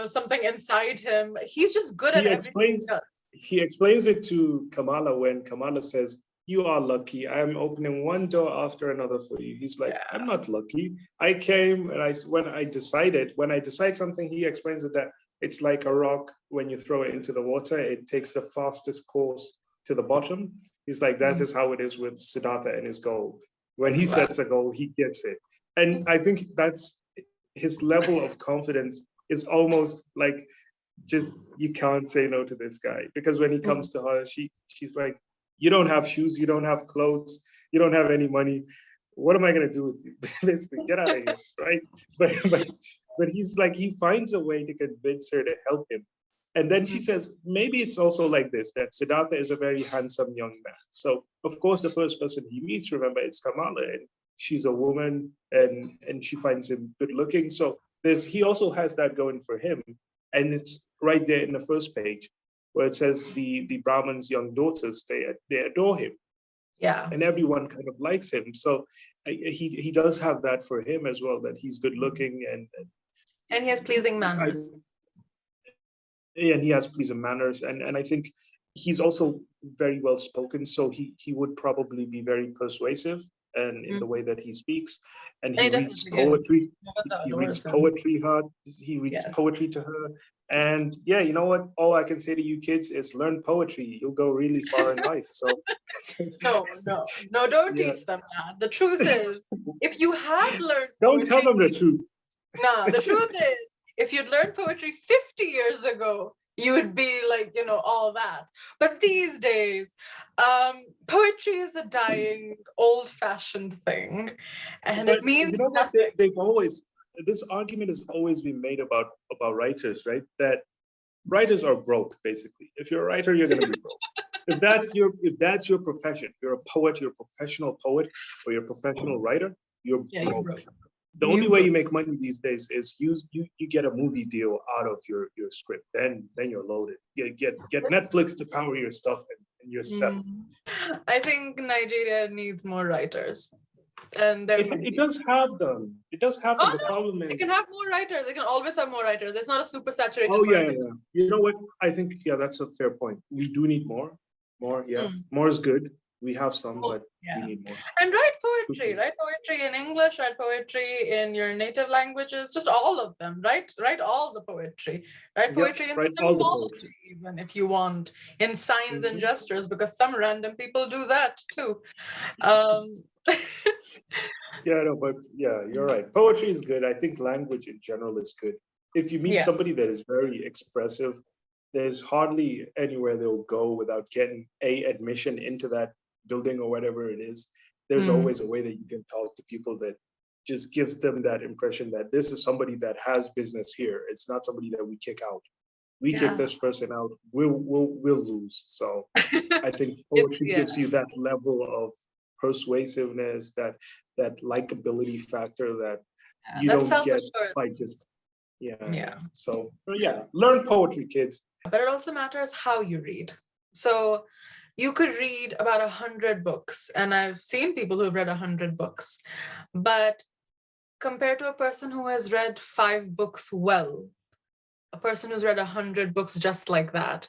something inside him, he's just good at everything he does. He explains it to Kamala when Kamala says, you are lucky. I'm opening one door after another for you. He's like, I'm not lucky. I came and when I decide something, he explains it that it's like a rock. When you throw it into the water, it takes the fastest course to the bottom. He's like, that is how it is with Siddhartha and his goal. When he sets a goal, he gets it. And I think that's his level of confidence is almost like, just, you can't say no to this guy. Because when he comes to her, she's like, You don't have shoes, you don't have clothes, you don't have any money. What am I going to do with you? Basically, get out of here, right? But he's like, he finds a way to convince her to help him. And then she says, maybe it's also like this, that Siddhartha is a very handsome young man. So, of course, the first person he meets, remember, it's Kamala, and she's a woman, and she finds him good looking. So he also has that going for him. And it's right there in the first page where it says the Brahman's young daughters, they adore him. Yeah. And everyone kind of likes him. So he does have that for him as well, that he's good looking and he has pleasing manners. And he has pleasing manners, and I think he's also very well spoken, so he would probably be very persuasive and in the way that he speaks, and he reads poetry. He reads poetry hard. He reads poetry to her, and yeah, you know what? All I can say to you kids is learn poetry. You'll go really far in life. So no, don't teach them that. The truth is, if you had learned poetry, don't tell them the truth. Nah, the truth is, if you'd learned poetry 50 years ago, you would be like, all that. But these days, poetry is a dying, old-fashioned thing. And it means nothing. This argument has always been made about writers, right? That writers are broke, basically. If you're a writer, you're going to be broke. If that's your profession, you're a poet, you're a professional poet, or you're a professional writer, you're broke. You're broke. The only way you make money these days is you get a movie deal out of your script. Then you're loaded. Get Netflix to power your stuff and you're set. I think Nigeria needs more writers. And it does have them. It does have them. The problem is they can have more writers. They can always have more writers. It's not a super saturated market. Yeah. You know what? I think that's a fair point. We do need more. More is good. We have some, but we need more. And write poetry in English, write poetry in your native languages, just all of them. Write all the poetry. Write poetry in symbology, even if you want, in signs and gestures, because some random people do that too. You're right. Poetry is good. I think language in general is good. If you meet somebody that is very expressive, there's hardly anywhere they'll go without getting admission into that building or whatever it is. There's always a way that you can talk to people that just gives them that impression that this is somebody that has business here. It's not somebody that we kick out. We kick this person out, we'll lose. So I think poetry gives you that level of persuasiveness, that likability factor that you don't get by just So learn poetry, kids. But it also matters how you read. So you could read about 100 books, and I've seen people who've read 100 books, but compared to a person who has read 5 books well, a person who's read 100 books just like that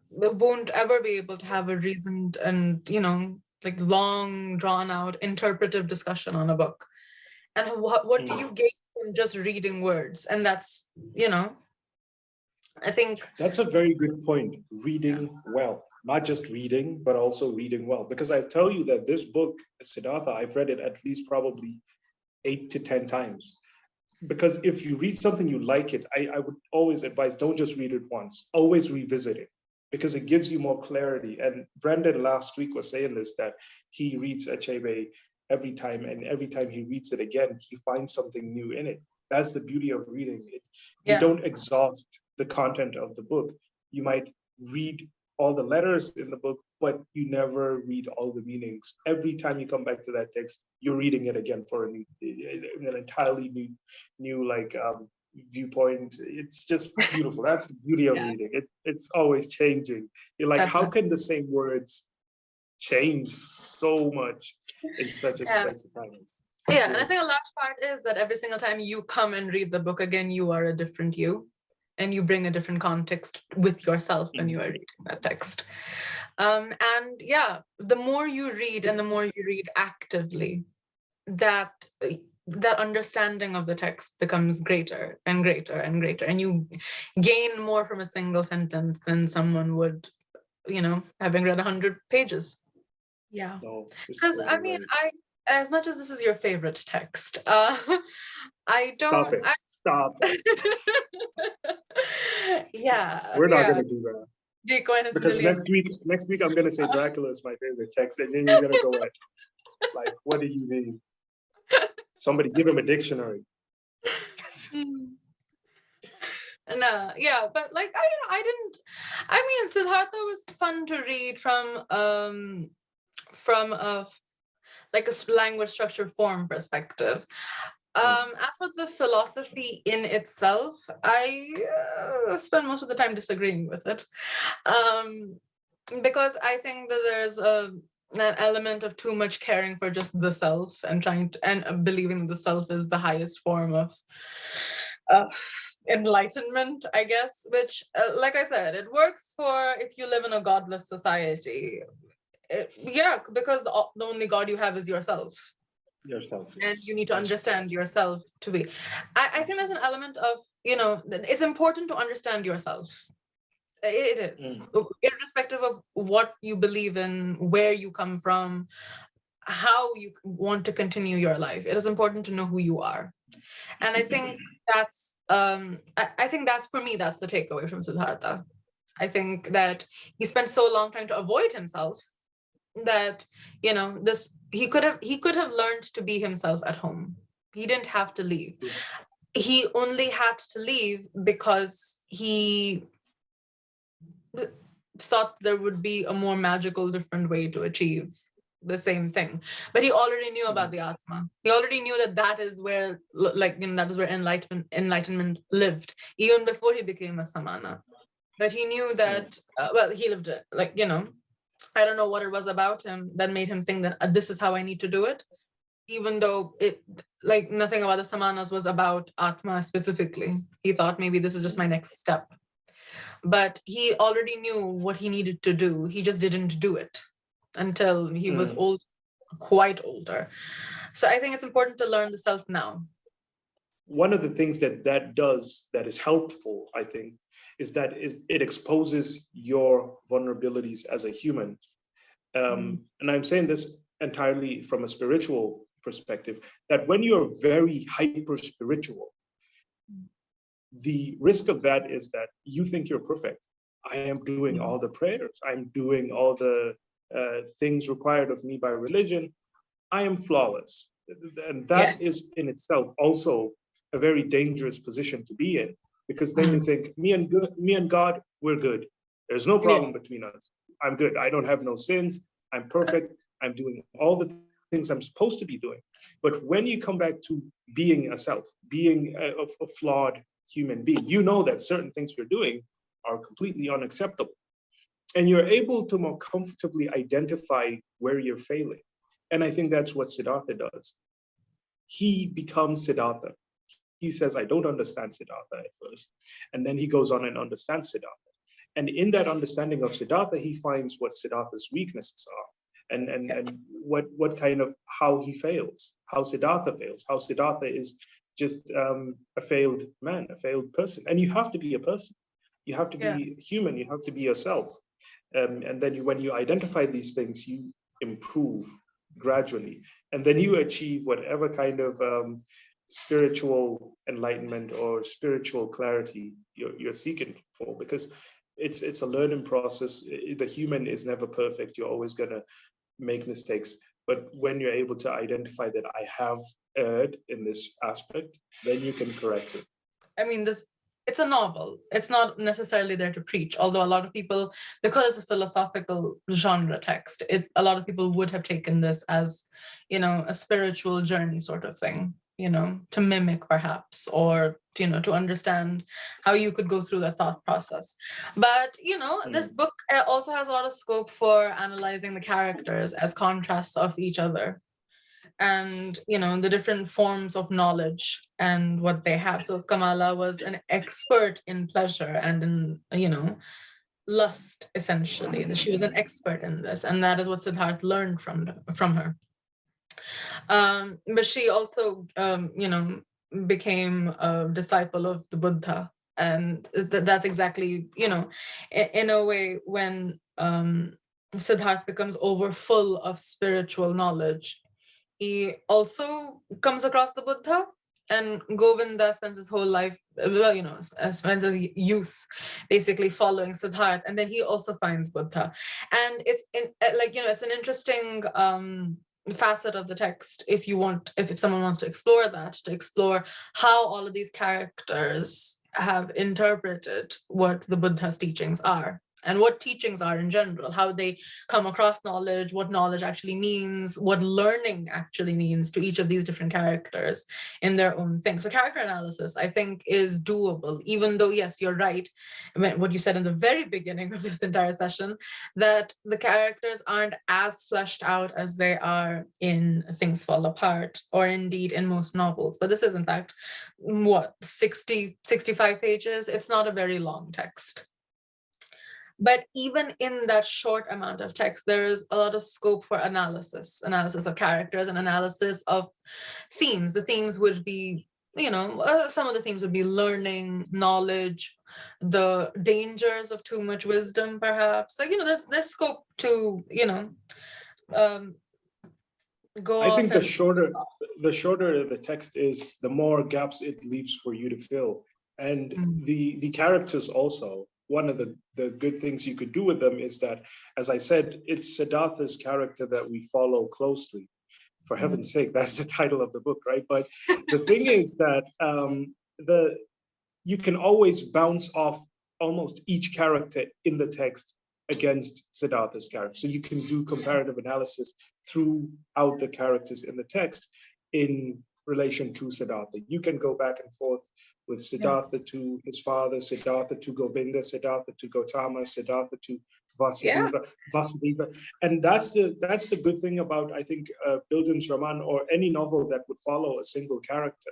won't ever be able to have a reasoned and like long drawn out interpretive discussion on a book. And what do you gain from just reading words? And that's I think that's a very good point. Reading well, not just reading, but also reading well. Because I tell you that this book, Siddhartha, I've read it at least probably 8 to 10 times. Because if you read something, you like it, I would always advise, don't just read it once, always revisit it, because it gives you more clarity. And Brendan last week was saying this, that he reads Achebe every time, and every time he reads it again, he finds something new in it. That's the beauty of reading it. You don't exhaust the content of the book. You might read all the letters in the book, but you never read all the meanings. Every time you come back to that text, you're reading it again for an entirely new viewpoint. It's just beautiful. That's the beauty of reading. It's always changing. You're like, how can the same words change so much in such a space of time? Yeah, and I think a large part is that every single time you come and read the book again, you are a different you, and you bring a different context with yourself when you are reading that text. And the more you read and the more you read actively, that understanding of the text becomes greater and greater and greater, and you gain more from a single sentence than someone would, having read 100 pages. Yeah, because as much as this is your favorite text, I don't. Stop it. Yeah. We're not going to do that. Dikko and his Because next week I'm gonna say Dracula is my favorite text, and then you're gonna go like, what do you mean? Somebody give him a dictionary. No, yeah, but like I mean, Siddhartha was fun to read from a like a language structure form perspective. As for the philosophy in itself, I spend most of the time disagreeing with it, because I think that there's an element of too much caring for just the self and believing the self is the highest form of enlightenment, I guess, which, like I said, it works for if you live in a godless society. Yeah, because the only God you have is yourself. Yourself, and you need to understand yourself to be. I think there's an element of, it's important to understand yourself. It is, irrespective of what you believe in, where you come from, how you want to continue your life. It is important to know who you are. And I think that's I think that's, for me, that's the takeaway from Siddhartha. I think that he spent so long trying to avoid himself that he could have learned to be himself at home. He didn't have to leave. He only had to leave because he thought there would be a more magical, different way to achieve the same thing. But he already knew about the Atma. He already knew that is where, that is where enlightenment lived, even before he became a samana. But he knew that, he lived it, I don't know what it was about him that made him think that this is how I need to do it, even though nothing about the samanas was about Atma specifically. He thought maybe this is just my next step. But he already knew what he needed to do. He just didn't do it until he was old, quite older. So I think it's important to learn the self now. One of the things that does that is helpful, I think, is that it exposes your vulnerabilities as a human. And I'm saying this entirely from a spiritual perspective, that when you're very hyper spiritual, the risk of that is that you think you're perfect. I am doing all the prayers. I'm doing all the things required of me by religion. I am flawless. And that is in itself also a very dangerous position to be in, because then you think, me and God, we're good. There's no problem between us. I'm good. I don't have no sins. I'm perfect. I'm doing all the things I'm supposed to be doing. But when you come back to being a self, being a flawed human being, you know that certain things you're doing are completely unacceptable. And you're able to more comfortably identify where you're failing. And I think that's what Siddhartha does. He becomes Siddhartha. He says, I don't understand Siddhartha at first. And then he goes on and understands Siddhartha. And in that understanding of Siddhartha, he finds what Siddhartha's weaknesses are, and what kind of, how he fails, how Siddhartha fails, how Siddhartha is just a failed man, a failed person. And you have to be a person. You have to be human. You have to be yourself. And then when you identify these things, you improve gradually. And then you achieve whatever kind of spiritual enlightenment or spiritual clarity you're seeking for, because it's a learning process. The human is never perfect. You're always going to make mistakes. But when you're able to identify that I have erred in this aspect, then you can correct it. I mean, it's a novel. It's not necessarily there to preach, although a lot of people, because it's a philosophical genre text, a lot of people would have taken this as, a spiritual journey sort of thing, to mimic perhaps, or, to understand how you could go through the thought process. But, this book also has a lot of scope for analyzing the characters as contrasts of each other, and the different forms of knowledge and what they have. So Kamala was an expert in pleasure and in lust, essentially. She was an expert in this, and that is what Siddhartha learned from her. But she also became a disciple of the Buddha, and that's exactly, in a way, when Siddhartha becomes overfull of spiritual knowledge, he also comes across the Buddha, and Govinda spends his whole life, well, spends his youth basically following Siddhartha, and then he also finds Buddha. And it's it's an interesting facet of the text if someone wants to explore that, to explore how all of these characters have interpreted what the Buddha's teachings are, and what teachings are in general, how they come across knowledge, what knowledge actually means, what learning actually means to each of these different characters in their own thing. So character analysis, I think, is doable, even though, yes, you're right, what you said in the very beginning of this entire session, that the characters aren't as fleshed out as they are in Things Fall Apart, or indeed in most novels. But this is, in fact, 65 pages? It's not a very long text. But even in that short amount of text, there is a lot of scope for analysis of characters, and analysis of themes. The themes would be, some of the themes would be learning, knowledge, the dangers of too much wisdom, perhaps. There's scope to, go I off. think the shorter the text is, the more gaps it leaves for you to fill. And the characters also, one of the good things you could do with them is that, as I said, it's Siddhartha's character that we follow closely. For heaven's sake, that's the title of the book, right? But the thing is that you can always bounce off almost each character in the text against Siddhartha's character. So you can do comparative analysis throughout the characters in the text in relation to Siddhartha. You can go back and forth with Siddhartha to his father, Siddhartha to Govinda, Siddhartha to Gautama, Siddhartha to Vasudeva. And that's the good thing about, I think, bildungsroman, or any novel that would follow a single character.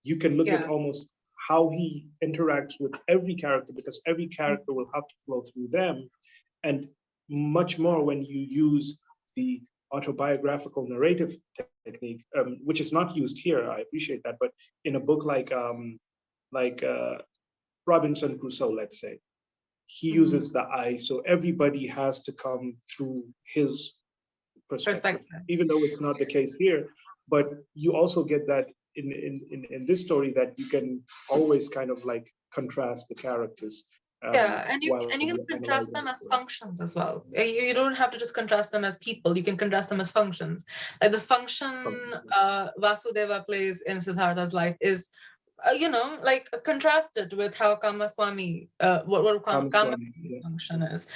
You can look at almost how he interacts with every character, because every character will have to flow through them. And much more when you use the autobiographical narrative technique, which is not used here. I appreciate that, but in a book like Robinson Crusoe, let's say, he uses the I, so everybody has to come through his perspective, even though it's not the case here. But you also get that in this story, that you can always kind of like contrast the characters. And you can contrast them as functions as well. You don't have to just contrast them as people. You can contrast them as functions. Like the function Vasudeva plays in Siddhartha's life is, contrasted with how Kamaswami, what Kamaswami's function is.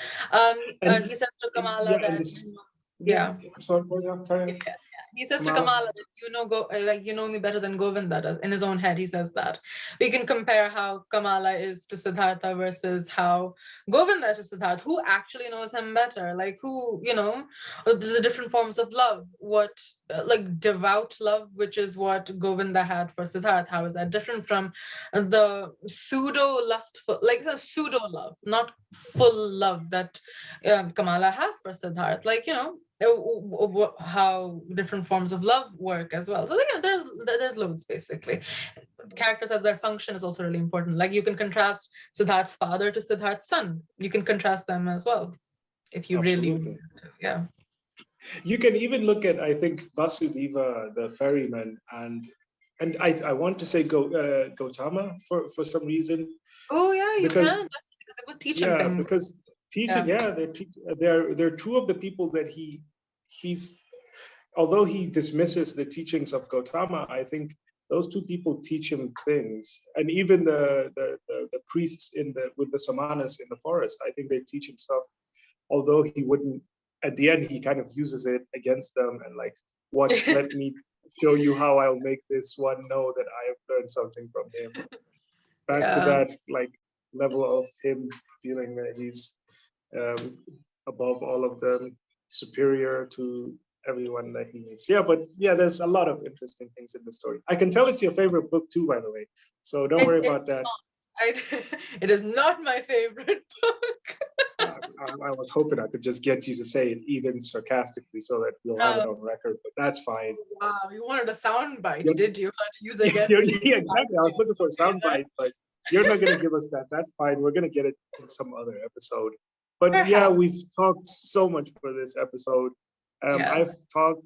He says to Kamala that he says to Kamala that you know me better than Govinda does. In his own head, he says that. We can compare how Kamala is to Siddhartha versus how Govinda is to Siddhartha. Who actually knows him better? Like, who, the different forms of love. What, like devout love, which is what Govinda had for Siddhartha. How is that different from the pseudo lustful, like the pseudo love, not full love that Kamala has for Siddhartha? Like, how different forms of love work as well. So there's loads, basically. Characters as their function is also really important. Like, you can contrast Siddhartha's father to Siddhartha's son. You can contrast them as well, if you really, You can even look at, I think, Vasudeva, the ferryman, and I want to say Gautama for some reason. Oh yeah, because because teaching, they're two of the people that he's, although he dismisses the teachings of Gautama, I think those two people teach him things. And even the priests with the samanas in the forest, I think they teach him stuff, although he wouldn't. At the end, he kind of uses it against them and like, watch, let me show you how I'll make this one know that I have learned something from him. Back to that like level of him feeling that he's above all of them, superior to everyone that he meets. There's a lot of interesting things in the story. I can tell it's your favorite book too, by the way. So don't worry about that. It is not my favorite book. I was hoping I could just get you to say it even sarcastically so that we'll have it on record, but that's fine. Wow, you wanted a sound bite, did you? To use against yeah, exactly. I was looking for a sound bite, but you're not going to give us that. That's fine. We're going to get it in some other episode. But we've talked so much for this episode. I've talked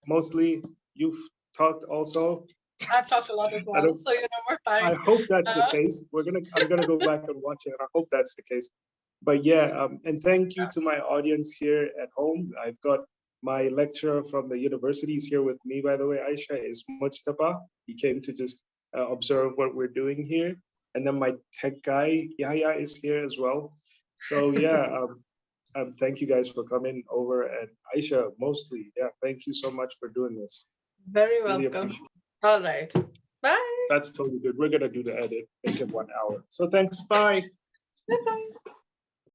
mostly. You've talked also. I've talked a lot as well, so we're fine. I hope that's the case. I'm gonna go back and watch it. I hope that's the case. But yeah, and thank you to my audience here at home. I've got my lecturer from the university is here with me, by the way. Aisha is Mujtaba. He came to just observe what we're doing here. And then my tech guy, Yahya, is here as well. So yeah, thank you guys for coming over. And Aisha, mostly, yeah, thank you so much for doing this. Very welcome. All right. Bye. That's totally good. We're going to do the edit, make it 1 hour. So thanks. Bye. Bye-bye.